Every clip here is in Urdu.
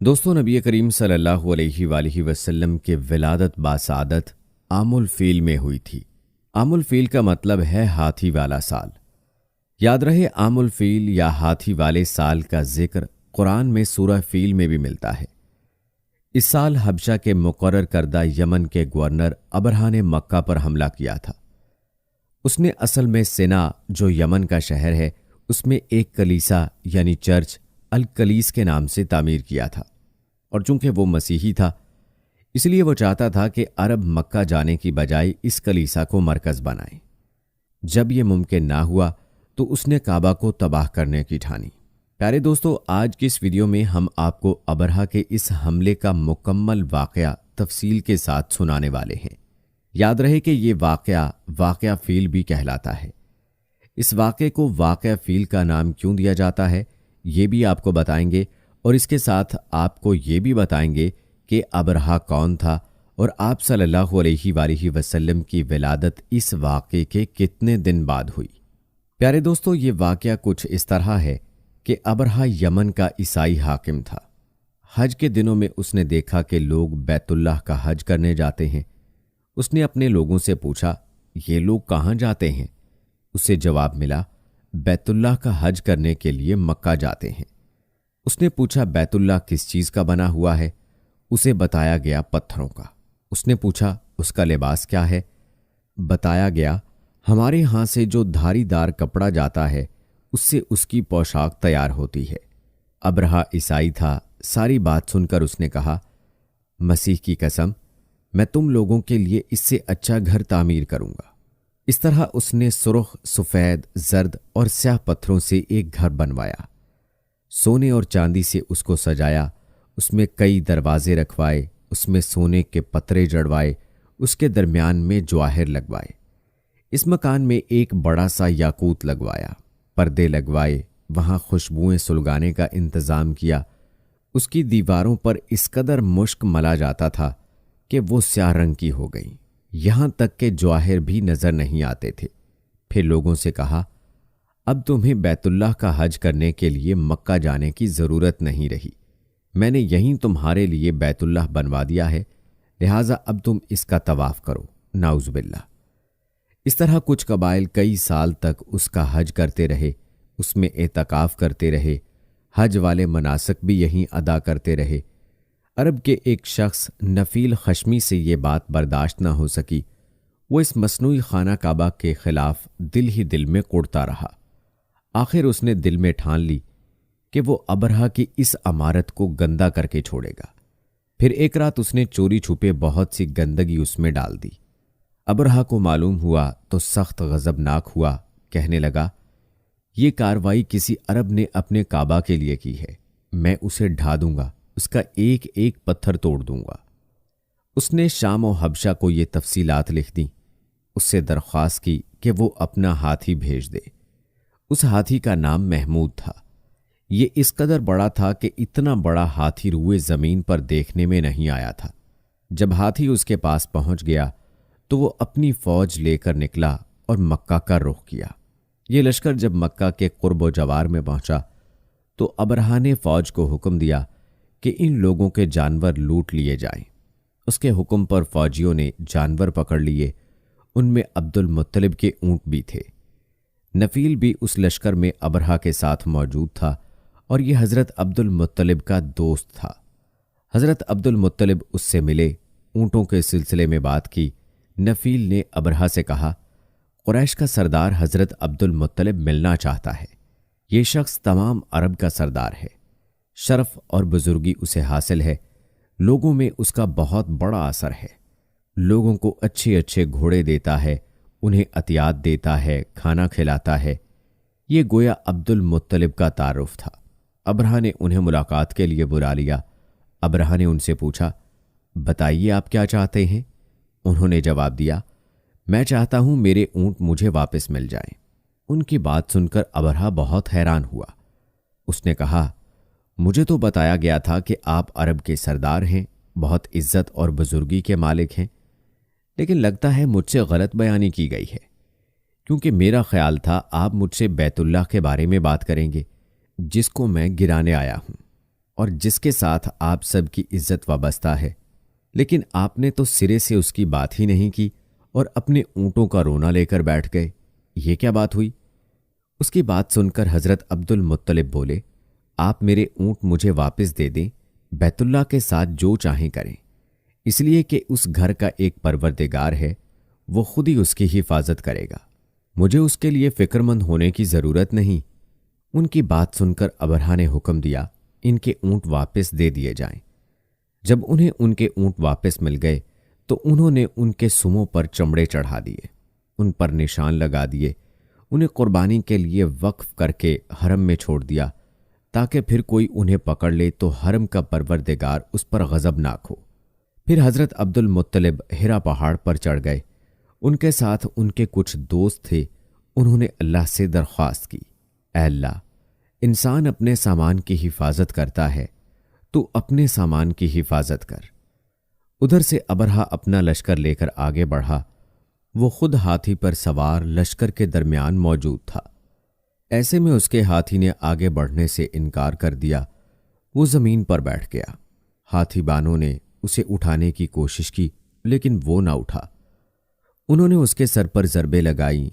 دوستو، نبی کریم صلی اللہ علیہ وآلہ وسلم کے ولادت باسعادت عام الفیل میں ہوئی تھی۔ عام الفیل کا مطلب ہے ہاتھی والا سال۔ یاد رہے، عام الفیل یا ہاتھی والے سال کا ذکر قرآن میں سورہ فیل میں بھی ملتا ہے۔ اس سال حبشہ کے مقرر کردہ یمن کے گورنر ابرہہ نے مکہ پر حملہ کیا تھا۔ اس نے اصل میں سنا، جو یمن کا شہر ہے، اس میں ایک کلیسا یعنی چرچ الکلیس کے نام سے تعمیر کیا تھا، اور چونکہ وہ مسیحی تھا اس لیے وہ چاہتا تھا کہ عرب مکہ جانے کی بجائے اس کلیسا کو مرکز بنائیں۔ جب یہ ممکن نہ ہوا تو اس نے کعبہ کو تباہ کرنے کی ٹھانی۔ پیارے دوستو، آج کی اس ویڈیو میں ہم آپ کو ابرہہ کے اس حملے کا مکمل واقعہ تفصیل کے ساتھ سنانے والے ہیں۔ یاد رہے کہ یہ واقعہ فیل بھی کہلاتا ہے۔ اس واقعے کو واقعہ فیل کا نام کیوں دیا جاتا ہے یہ بھی آپ کو بتائیں گے، اور اس کے ساتھ آپ کو یہ بھی بتائیں گے کہ ابرہہ کون تھا اور آپ صلی اللہ علیہ وآلہ وسلم کی ولادت اس واقعے کے کتنے دن بعد ہوئی۔ پیارے دوستو، یہ واقعہ کچھ اس طرح ہے کہ ابرہہ یمن کا عیسائی حاکم تھا۔ حج کے دنوں میں اس نے دیکھا کہ لوگ بیت اللہ کا حج کرنے جاتے ہیں۔ اس نے اپنے لوگوں سے پوچھا، یہ لوگ کہاں جاتے ہیں؟ اسے جواب ملا، بیت اللہ کا حج کرنے کے لیے مکہ جاتے ہیں۔ اس نے پوچھا، بیت اللہ کس چیز کا بنا ہوا ہے؟ اسے بتایا گیا پتھروں کا۔ اس نے پوچھا، اس کا لباس کیا ہے؟ بتایا گیا، ہمارے ہاں سے جو دھاری دار کپڑا جاتا ہے اس سے اس کی پوشاک تیار ہوتی ہے۔ ابرہہ عیسائی تھا۔ ساری بات سن کر اس نے کہا، مسیح کی قسم، میں تم لوگوں کے لیے اس سے اچھا گھر تعمیر کروں گا۔ اس طرح اس نے سرخ، سفید، زرد اور سیاہ پتھروں سے ایک گھر بنوایا۔ سونے اور چاندی سے اس کو سجایا، اس میں کئی دروازے رکھوائے، اس میں سونے کے پترے جڑوائے، اس کے درمیان میں جواہر لگوائے۔ اس مکان میں ایک بڑا سا یاقوت لگوایا، پردے لگوائے، وہاں خوشبوئیں سلگانے کا انتظام کیا۔ اس کی دیواروں پر اس قدر مشک ملا جاتا تھا کہ وہ سیاہ رنگ کی ہو گئی، یہاں تک کہ جواہر بھی نظر نہیں آتے تھے۔ پھر لوگوں سے کہا، اب تمہیں بیت اللہ کا حج کرنے کے لیے مکہ جانے کی ضرورت نہیں رہی، میں نے یہیں تمہارے لیے بیت اللہ بنوا دیا ہے، لہٰذا اب تم اس کا طواف کرو۔ نعوذ باللہ۔ اس طرح کچھ قبائل کئی سال تک اس کا حج کرتے رہے، اس میں اعتکاف کرتے رہے، حج والے مناسک بھی یہیں ادا کرتے رہے۔ عرب کے ایک شخص نفیل خشمی سے یہ بات برداشت نہ ہو سکی۔ وہ اس مصنوعی خانہ کعبہ کے خلاف دل ہی دل میں کوڑتا رہا۔ آخر اس نے دل میں ٹھان لی کہ وہ ابرہہ کی اس عمارت کو گندا کر کے چھوڑے گا۔ پھر ایک رات اس نے چوری چھپے بہت سی گندگی اس میں ڈال دی۔ ابرہہ کو معلوم ہوا تو سخت غضبناک ہوا، کہنے لگا، یہ کارروائی کسی عرب نے اپنے کعبہ کے لیے کی ہے، میں اسے ڈھا دوں گا، اس کا ایک ایک پتھر توڑ دوں گا۔ اس نے شام و حبشہ کو یہ تفصیلات لکھ دیں۔ اس سے درخواست کی کہ وہ اپنا ہاتھی بھیج دے۔ اس ہاتھی کا نام محمود تھا۔ یہ اس قدر بڑا تھا کہ اتنا بڑا ہاتھی روئے زمین پر دیکھنے میں نہیں آیا تھا۔ جب ہاتھی اس کے پاس پہنچ گیا تو وہ اپنی فوج لے کر نکلا اور مکہ کا رخ کیا۔ یہ لشکر جب مکہ کے قرب و جوار میں پہنچا تو ابرہہ نے فوج کو حکم دیا کہ ان لوگوں کے جانور لوٹ لیے جائیں۔ اس کے حکم پر فوجیوں نے جانور پکڑ لیے۔ ان میں عبد المطلب کے اونٹ بھی تھے۔ نفیل بھی اس لشکر میں ابرہہ کے ساتھ موجود تھا، اور یہ حضرت عبد المطلب کا دوست تھا۔ حضرت عبد المطلب اس سے ملے، اونٹوں کے سلسلے میں بات کی۔ نفیل نے ابرہہ سے کہا، قریش کا سردار حضرت عبد المطلب ملنا چاہتا ہے۔ یہ شخص تمام عرب کا سردار ہے، شرف اور بزرگی اسے حاصل ہے، لوگوں میں اس کا بہت بڑا اثر ہے، لوگوں کو اچھے اچھے گھوڑے دیتا ہے، انہیں عطیات دیتا ہے، کھانا کھلاتا ہے۔ یہ گویا عبد المطلب کا تعارف تھا۔ ابرہہ نے انہیں ملاقات کے لیے بلا لیا۔ ابرہہ نے ان سے پوچھا، بتائیے آپ کیا چاہتے ہیں؟ انہوں نے جواب دیا، میں چاہتا ہوں میرے اونٹ مجھے واپس مل جائیں۔ ان کی بات سن کر ابرہہ بہت حیران ہوا۔ اس نے کہا، مجھے تو بتایا گیا تھا کہ آپ عرب کے سردار ہیں، بہت عزت اور بزرگی کے مالک ہیں، لیکن لگتا ہے مجھ سے غلط بیانی کی گئی ہے، کیونکہ میرا خیال تھا آپ مجھ سے بیت اللہ کے بارے میں بات کریں گے، جس کو میں گرانے آیا ہوں۔ اور جس کے ساتھ آپ سب کی عزت وابستہ ہے، لیکن آپ نے تو سرے سے اس کی بات ہی نہیں کی اور اپنے اونٹوں کا رونا لے کر بیٹھ گئے۔ یہ کیا بات ہوئی؟ اس کی بات سن کر حضرت عبد المطلب بولے، آپ میرے اونٹ مجھے واپس دے دیں، بیت اللہ کے ساتھ جو چاہیں کریں، اس لیے کہ اس گھر کا ایک پروردگار ہے، وہ خود ہی اس کی حفاظت کرے گا، مجھے اس کے لیے فکر مند ہونے کی ضرورت نہیں۔ ان کی بات سن کر ابرہا نے حکم دیا، ان کے اونٹ واپس دے دیے جائیں۔ جب انہیں ان کے اونٹ واپس مل گئے تو انہوں نے ان کے سموں پر چمڑے چڑھا دیے، ان پر نشان لگا دیے، انہیں قربانی کے لیے وقف کر کے حرم میں چھوڑ دیا تاکہ پھر کوئی انہیں پکڑ لے تو حرم کا پروردگار اس پر غضبناک ہو۔ پھر حضرت عبد المطلب ہرا پہاڑ پر چڑھ گئے، ان کے ساتھ ان کے کچھ دوست تھے۔ انہوں نے اللہ سے درخواست کی، اے اللہ، انسان اپنے سامان کی حفاظت کرتا ہے، تو اپنے سامان کی حفاظت کر۔ ادھر سے ابرہا اپنا لشکر لے کر آگے بڑھا، وہ خود ہاتھی پر سوار لشکر کے درمیان موجود تھا۔ ایسے میں اس کے ہاتھی نے آگے بڑھنے سے انکار کر دیا، وہ زمین پر بیٹھ گیا۔ ہاتھی بانوں نے اسے اٹھانے کی کوشش کی لیکن وہ نہ اٹھا۔ انہوں نے اس کے سر پر ضربیں لگائیں،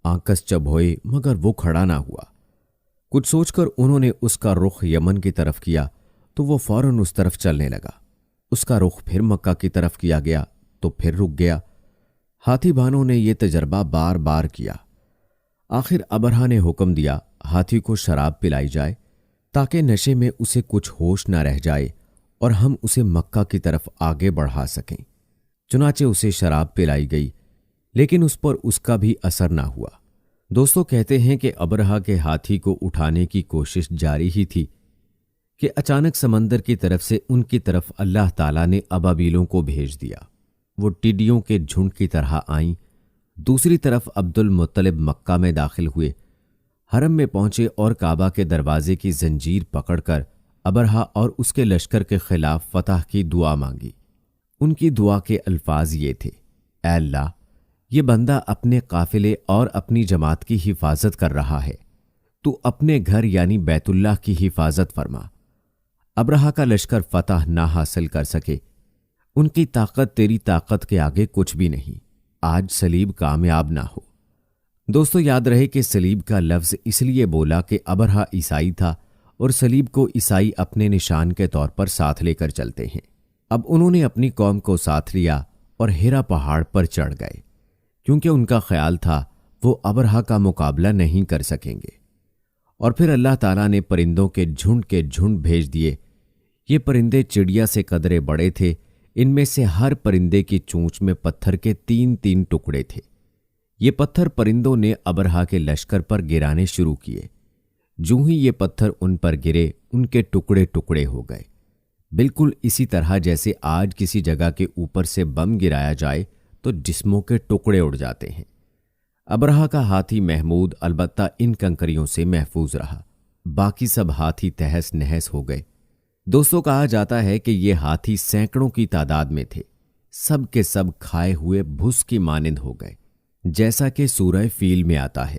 آنکس چبھوئے مگر وہ کھڑا نہ ہوا۔ کچھ سوچ کر انہوں نے اس کا رخ یمن کی طرف کیا تو وہ فوراً اس طرف چلنے لگا۔ اس کا رخ پھر مکہ کی طرف کیا گیا تو پھر رک گیا۔ ہاتھی بانوں نے یہ تجربہ بار بار کیا۔ آخر ابرہا نے حکم دیا، ہاتھی کو شراب پلائی جائے تاکہ نشے میں اسے کچھ ہوش نہ رہ جائے اور ہم اسے مکہ کی طرف آگے بڑھا سکیں۔ چنانچہ اسے شراب پلائی گئی لیکن اس پر اس کا بھی اثر نہ ہوا۔ دوستو کہتے ہیں کہ ابرہا کے ہاتھی کو اٹھانے کی کوشش جاری ہی تھی کہ اچانک سمندر کی طرف سے ان کی طرف اللہ تعالیٰ نے ابابیلوں کو بھیج دیا۔ وہ ٹڈیوں کے جھنڈ کی طرح آئیں۔ دوسری طرف عبد المطلب مکہ میں داخل ہوئے، حرم میں پہنچے اور کعبہ کے دروازے کی زنجیر پکڑ کر ابرہا اور اس کے لشکر کے خلاف فتح کی دعا مانگی۔ ان کی دعا کے الفاظ یہ تھے، اے اللہ، یہ بندہ اپنے قافلے اور اپنی جماعت کی حفاظت کر رہا ہے، تو اپنے گھر یعنی بیت اللہ کی حفاظت فرما۔ ابرہا کا لشکر فتح نہ حاصل کر سکے، ان کی طاقت تیری طاقت کے آگے کچھ بھی نہیں، آج صلیب کامیاب نہ ہو۔ دوستو یاد رہے کہ صلیب کا لفظ اس لیے بولا کہ ابرہا عیسائی تھا اور صلیب کو عیسائی اپنے نشان کے طور پر ساتھ لے کر چلتے ہیں۔ اب انہوں نے اپنی قوم کو ساتھ لیا اور ہیرا پہاڑ پر چڑھ گئے، کیونکہ ان کا خیال تھا وہ ابرہا کا مقابلہ نہیں کر سکیں گے۔ اور پھر اللہ تعالیٰ نے پرندوں کے جھنڈ بھیج دیے۔ یہ پرندے چڑیا سے قدرے بڑے تھے، ان میں سے ہر پرندے کی چونچ میں پتھر کے 3 ٹکڑے تھے۔ یہ پتھر پرندوں نے ابرہا کے لشکر پر گرانے شروع کیے۔ جوں ہی یہ پتھر ان پر گرے، ان کے ٹکڑے ٹکڑے ہو گئے، بالکل اسی طرح جیسے آج کسی جگہ کے اوپر سے بم گرایا جائے تو جسموں کے ٹکڑے اڑ جاتے ہیں۔ ابرہا کا ہاتھی محمود البتہ ان کنکریوں سے محفوظ رہا، باقی سب ہاتھی تہس نہس ہو گئے۔ دوستوں کہا جاتا ہے کہ یہ ہاتھی سینکڑوں کی تعداد میں تھے، سب کے سب کھائے ہوئے بھس کی مانند ہو گئے، جیسا کہ سورہ فیل میں آتا ہے۔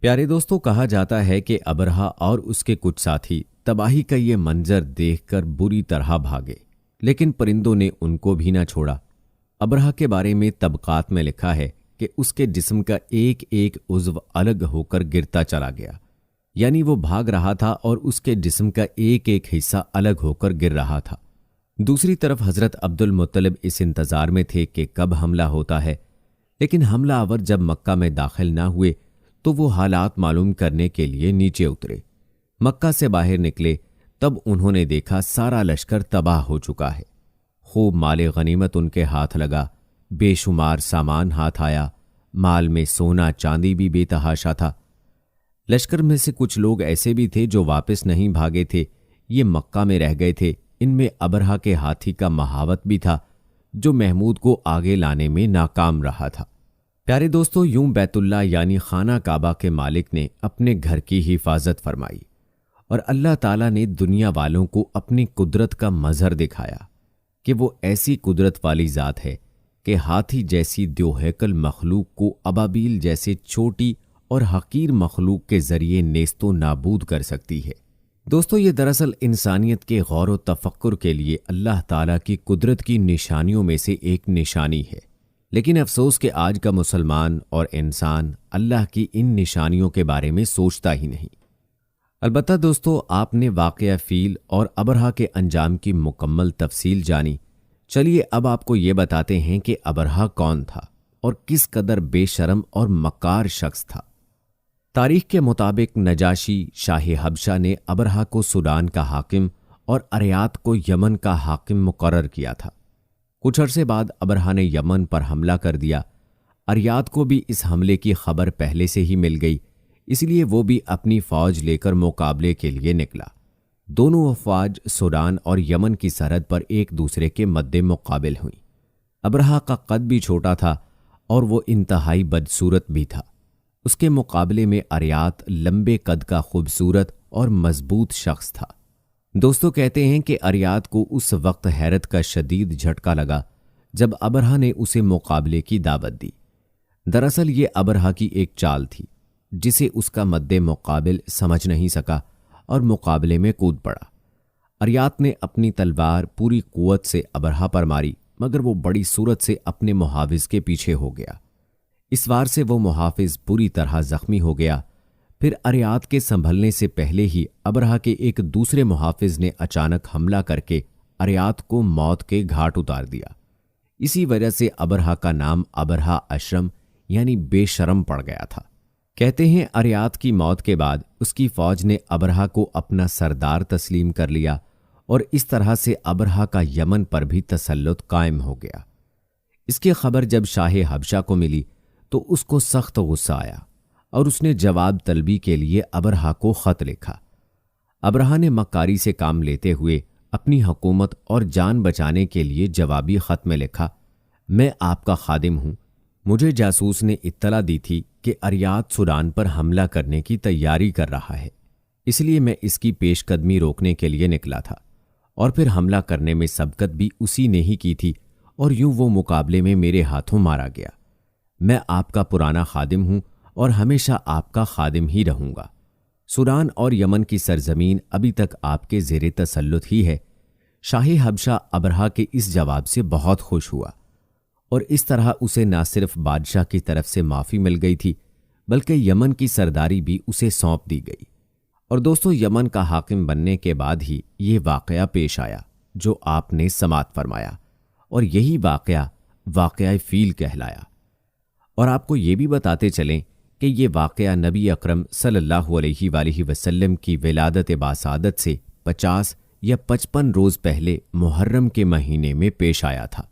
پیارے دوستوں کہا جاتا ہے کہ ابرہا اور اس کے کچھ ساتھی تباہی کا یہ منظر دیکھ کر بری طرح بھاگے، لیکن پرندوں نے ان کو بھی نہ چھوڑا۔ ابرہا کے بارے میں طبقات میں لکھا ہے کہ اس کے جسم کا ایک ایک عضو الگ ہو کر گرتا چلا گیا، یعنی وہ بھاگ رہا تھا اور اس کے جسم کا ایک ایک حصہ الگ ہو کر گر رہا تھا۔ دوسری طرف حضرت عبد المطلب اس انتظار میں تھے کہ کب حملہ ہوتا ہے، لیکن حملہ آور جب مکہ میں داخل نہ ہوئے تو وہ حالات معلوم کرنے کے لیے نیچے اترے۔ مکہ سے باہر نکلے تب انہوں نے دیکھا سارا لشکر تباہ ہو چکا ہے۔ خوب مال غنیمت ان کے ہاتھ لگا، بے شمار سامان ہاتھ آیا، مال میں سونا چاندی بھی بے تحاشا تھا۔ لشکر میں سے کچھ لوگ ایسے بھی تھے جو واپس نہیں بھاگے تھے، یہ مکہ میں رہ گئے تھے۔ ان میں ابرہا کے ہاتھی کا مہاوت بھی تھا جو محمود کو آگے لانے میں ناکام رہا تھا۔ پیارے دوستو، یوں بیت اللہ یعنی خانہ کعبہ کے مالک نے اپنے گھر کی حفاظت فرمائی اور اللہ تعالیٰ نے دنیا والوں کو اپنی قدرت کا مظہر دکھایا کہ وہ ایسی قدرت والی ذات ہے کہ ہاتھی جیسی دیوہیکل مخلوق کو ابابیل جیسے چھوٹی اور حقیر مخلوق کے ذریعے نیست و نابود کر سکتی ہے۔ دوستو یہ دراصل انسانیت کے غور و تفکر کے لیے اللہ تعالیٰ کی قدرت کی نشانیوں میں سے ایک نشانی ہے، لیکن افسوس کہ آج کا مسلمان اور انسان اللہ کی ان نشانیوں کے بارے میں سوچتا ہی نہیں۔ البتہ دوستو آپ نے واقعہ فیل اور ابرہہ کے انجام کی مکمل تفصیل جانی۔ چلیے اب آپ کو یہ بتاتے ہیں کہ ابرہہ کون تھا اور کس قدر بے شرم اور مکار شخص تھا۔ تاریخ کے مطابق نجاشی شاہ حبشہ نے ابرہہ کو سوڈان کا حاکم اور اریات کو یمن کا حاکم مقرر کیا تھا۔ کچھ عرصے بعد ابرہہ نے یمن پر حملہ کر دیا۔ اریات کو بھی اس حملے کی خبر پہلے سے ہی مل گئی، اس لیے وہ بھی اپنی فوج لے کر مقابلے کے لیے نکلا۔ دونوں افواج سوڈان اور یمن کی سرحد پر ایک دوسرے کے مد مقابل ہوئیں۔ ابرہہ کا قد بھی چھوٹا تھا اور وہ انتہائی بدصورت بھی تھا۔ اس کے مقابلے میں اریات لمبے قد کا خوبصورت اور مضبوط شخص تھا۔ دوستو کہتے ہیں کہ اریات کو اس وقت حیرت کا شدید جھٹکا لگا جب ابرہہ نے اسے مقابلے کی دعوت دی۔ دراصل یہ ابرہہ کی ایک چال تھی جسے اس کا مد مقابل سمجھ نہیں سکا اور مقابلے میں کود پڑا۔ اریات نے اپنی تلوار پوری قوت سے ابرہہ پر ماری، مگر وہ بڑی صورت سے اپنے محافظ کے پیچھے ہو گیا۔ اس وار سے وہ محافظ پوری طرح زخمی ہو گیا۔ پھر اریات کے سنبھلنے سے پہلے ہی ابرہہ کے ایک دوسرے محافظ نے اچانک حملہ کر کے اریات کو موت کے گھاٹ اتار دیا۔ اسی وجہ سے ابرہہ کا نام ابرہہ اشرم یعنی بے شرم پڑ گیا تھا۔ کہتے ہیں اریات کی موت کے بعد اس کی فوج نے ابرہہ کو اپنا سردار تسلیم کر لیا اور اس طرح سے ابرہہ کا یمن پر بھی تسلط قائم ہو گیا۔ اس کی خبر جب شاہ حبشہ کو ملی تو اس کو سخت غصہ آیا اور اس نے جواب طلبی کے لیے ابرہہ کو خط لکھا۔ ابرہہ نے مکاری سے کام لیتے ہوئے اپنی حکومت اور جان بچانے کے لیے جوابی خط میں لکھا، میں آپ کا خادم ہوں۔ مجھے جاسوس نے اطلاع دی تھی کہ اریات سوڈان پر حملہ کرنے کی تیاری کر رہا ہے، اس لیے میں اس کی پیش قدمی روکنے کے لیے نکلا تھا، اور پھر حملہ کرنے میں سبقت بھی اسی نے ہی کی تھی، اور یوں وہ مقابلے میں میرے ہاتھوں مارا گیا۔ میں آپ کا پرانا خادم ہوں اور ہمیشہ آپ کا خادم ہی رہوں گا۔ سوڈان اور یمن کی سرزمین ابھی تک آپ کے زیر تسلط ہی ہے۔ شاہ حبشہ ابرہہ کے اس جواب سے بہت خوش ہوا، اور اس طرح اسے نہ صرف بادشاہ کی طرف سے معافی مل گئی تھی بلکہ یمن کی سرداری بھی اسے سونپ دی گئی۔ اور دوستو یمن کا حاکم بننے کے بعد ہی یہ واقعہ پیش آیا جو آپ نے سماعت فرمایا، اور یہی واقعہ فیل کہلایا۔ اور آپ کو یہ بھی بتاتے چلیں کہ یہ واقعہ نبی اکرم صلی اللہ علیہ وآلہ وسلم کی ولادت باسعادت سے 50 یا 55 روز پہلے محرم کے مہینے میں پیش آیا تھا۔